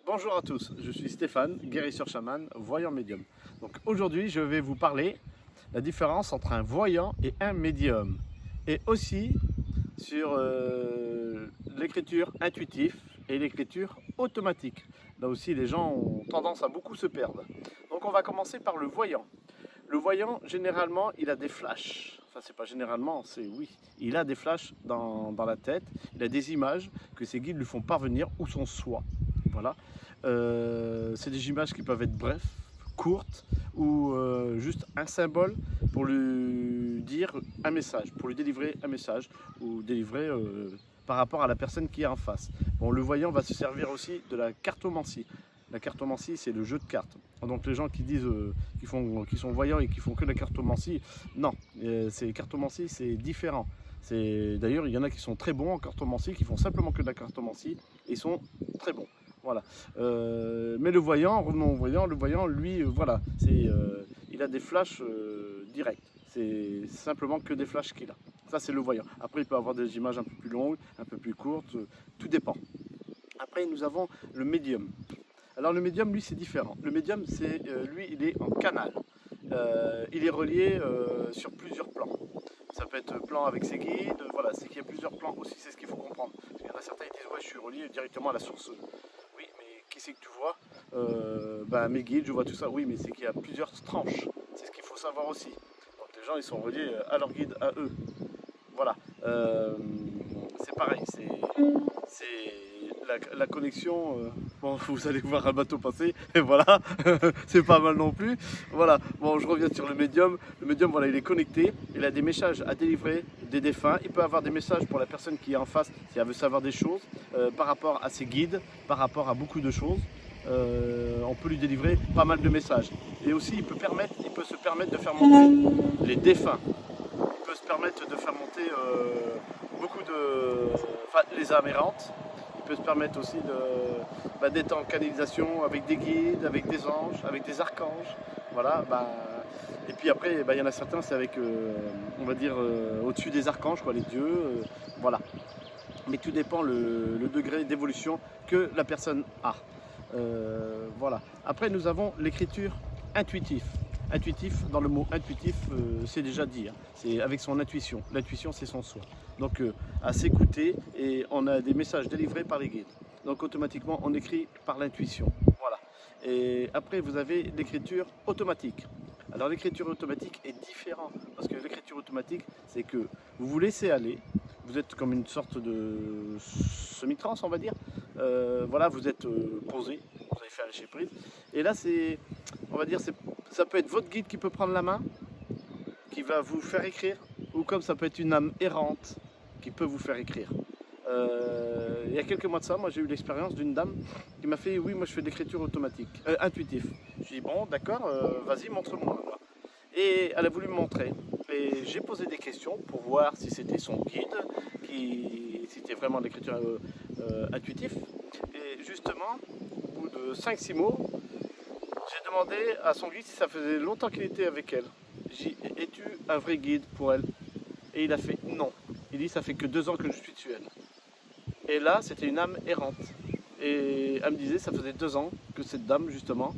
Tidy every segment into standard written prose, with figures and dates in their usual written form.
Bonjour à tous, je suis Stéphane, guérisseur chaman, voyant médium. Donc aujourd'hui, je vais vous parler de la différence entre un voyant et un médium. Et aussi sur l'écriture intuitive et l'écriture automatique. Là aussi, les gens ont tendance à beaucoup se perdre. Donc on va commencer par le voyant. Le voyant, généralement, il a des flashs. Enfin, c'est pas généralement, c'est oui. Il a des flashs dans la tête. Il a des images que ses guides lui font parvenir ou son soi. Voilà. C'est des images qui peuvent être brèves, courtes ou juste un symbole pour lui dire un message, pour lui délivrer un message ou délivrer par rapport à la personne qui est en face. Bon, le voyant va se servir aussi de la cartomancie. La cartomancie, c'est le jeu de cartes. Donc les gens qui disent qu'ils sont voyants et qui font que la cartomancie, non, cartomancie, c'est différent. D'ailleurs, il y en a qui sont très bons en cartomancie, qui font simplement que de la cartomancie et sont très bons. Voilà. Mais le voyant, revenons au voyant, le voyant, lui, voilà, il a des flashs directs. C'est simplement que des flashs qu'il a. Ça, c'est le voyant. Après, il peut avoir des images un peu plus longues, un peu plus courtes, tout dépend. Après, nous avons le médium. Alors le médium, lui, c'est différent. Le médium, lui, il est en canal. Il est relié sur plusieurs plans. Ça peut être plan avec ses guides, voilà, c'est qu'il y a plusieurs plans aussi, c'est ce qu'il faut comprendre. Parce qu'il y en a certains qui disent, ouais, je suis relié directement à la source. Oui, mais qui c'est que tu vois mes guides, je vois tout ça. Oui, mais c'est qu'il y a plusieurs tranches. C'est ce qu'il faut savoir aussi. Donc les gens, ils sont reliés à leur guide, à eux. Voilà. C'est pareil, c'est la connexion. Bon, vous allez voir un bateau passer, et voilà, c'est pas mal non plus. Voilà, bon, je reviens sur le médium. Le médium, voilà, il est connecté, il a des messages à délivrer des défunts. Il peut avoir des messages pour la personne qui est en face, si elle veut savoir des choses, par rapport à ses guides, par rapport à beaucoup de choses. On peut lui délivrer pas mal de messages. Et aussi, il peut se permettre de faire monter les défunts. Il peut se permettre de faire monter les âmes errantes. Il peut se permettre aussi d'être en canalisation avec des guides, avec des anges, avec des archanges. Voilà. Et puis après, il y en a certains, c'est avec, on va dire, au-dessus des archanges, quoi, les dieux. Voilà. Mais tout dépend le degré d'évolution que la personne a. Voilà. Après, nous avons l'écriture intuitive. Intuitif, dans le mot intuitif, c'est déjà dit, hein. C'est avec son intuition. L'intuition, c'est son soi. Donc, à s'écouter, et on a des messages délivrés par les guides. Donc, automatiquement, on écrit par l'intuition. Voilà. Et après, vous avez l'écriture automatique. Alors, l'écriture automatique est différente, parce que l'écriture automatique, c'est que vous vous laissez aller, vous êtes comme une sorte de semi-trance, on va dire. Voilà, vous êtes posé, vous avez fait un lâcher prise. Et là, on va dire, ça peut être votre guide qui peut prendre la main, qui va vous faire écrire, ou comme ça peut être une âme errante qui peut vous faire écrire. Il y a quelques mois de ça, moi j'ai eu l'expérience d'une dame qui m'a fait, oui, moi je fais de l'écriture automatique, intuitive. Je dis, bon, d'accord, vas-y, montre-moi. Et elle a voulu me montrer. Et j'ai posé des questions pour voir si c'était son guide, si c'était vraiment de l'écriture intuitive. Et justement, au bout de 5-6 mots, j'ai demandé à son guide si ça faisait longtemps qu'il était avec elle. J'ai dit, es-tu un vrai guide pour elle? Et il a fait non. Il dit, ça fait que 2 ans que je suis dessus elle. Et là, c'était une âme errante. Et elle me disait, ça faisait 2 ans que cette dame, justement,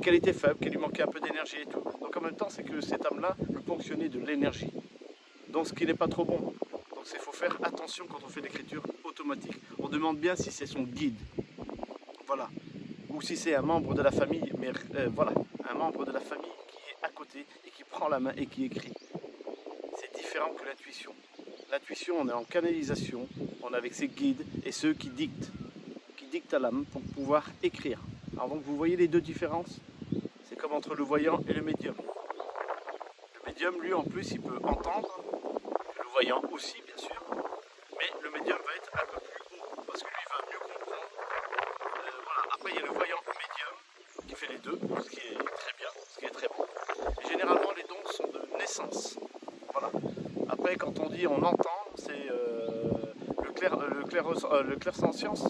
qu'elle était faible, qu'elle lui manquait un peu d'énergie et tout. Donc en même temps, c'est que cette âme-là peut ponctionner de l'énergie. Donc ce qui n'est pas trop bon. Donc il faut faire attention quand on fait l'écriture automatique. On demande bien si c'est son guide. Voilà. Ou si c'est un membre de la famille, mais voilà, un membre de la famille qui est à côté et qui prend la main et qui écrit. C'est différent que l'intuition. L'intuition, on est en canalisation, on est avec ses guides et ceux qui dictent à l'âme pour pouvoir écrire. Alors donc vous voyez les deux différences? C'est comme entre le voyant et le médium. Le médium, lui, en plus, il peut entendre, le voyant aussi, bien sûr, mais le médium va être un peu plus haut, parce que lui va mieux comprendre. Voilà. Après, il y a le voyant médium, qui fait les deux, ce qui est très bien, ce qui est très bon. Et généralement, les dons sont de naissance. Voilà. Après, quand on dit on entend, c'est le clairsentience.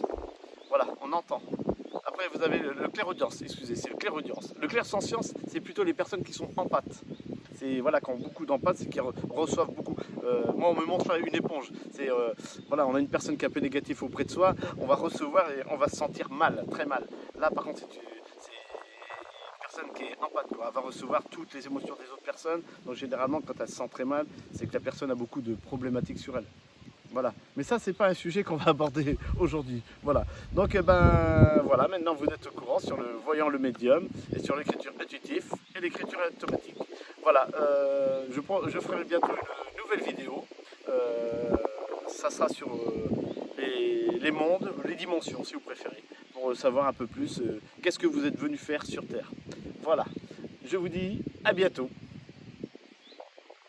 Voilà, on entend. Après, vous avez le clairaudience, excusez, c'est le clairaudience. Le clairsentience, c'est plutôt les personnes qui sont empathes. c'est voilà, quand beaucoup d'empathes, c'est qu'ils reçoivent beaucoup. Moi, on me montre une éponge. C'est voilà, on a une personne qui est un peu négative auprès de soi, on va recevoir et on va se sentir mal, très mal. Là, par contre, c'est une personne qui est empathe, quoi. Elle va recevoir toutes les émotions des autres personnes. Donc, généralement, quand elle se sent très mal, c'est que la personne a beaucoup de problématiques sur elle. Voilà. Mais ça, c'est pas un sujet qu'on va aborder aujourd'hui. Voilà. Donc, voilà, maintenant vous êtes au courant sur le voyant le médium et sur l'écriture intuitive et l'écriture automatique. Voilà. Je ferai bientôt une nouvelle vidéo. Ça sera sur les mondes, les dimensions, si vous préférez, pour savoir un peu plus qu'est-ce que vous êtes venu faire sur Terre. Voilà. Je vous dis à bientôt.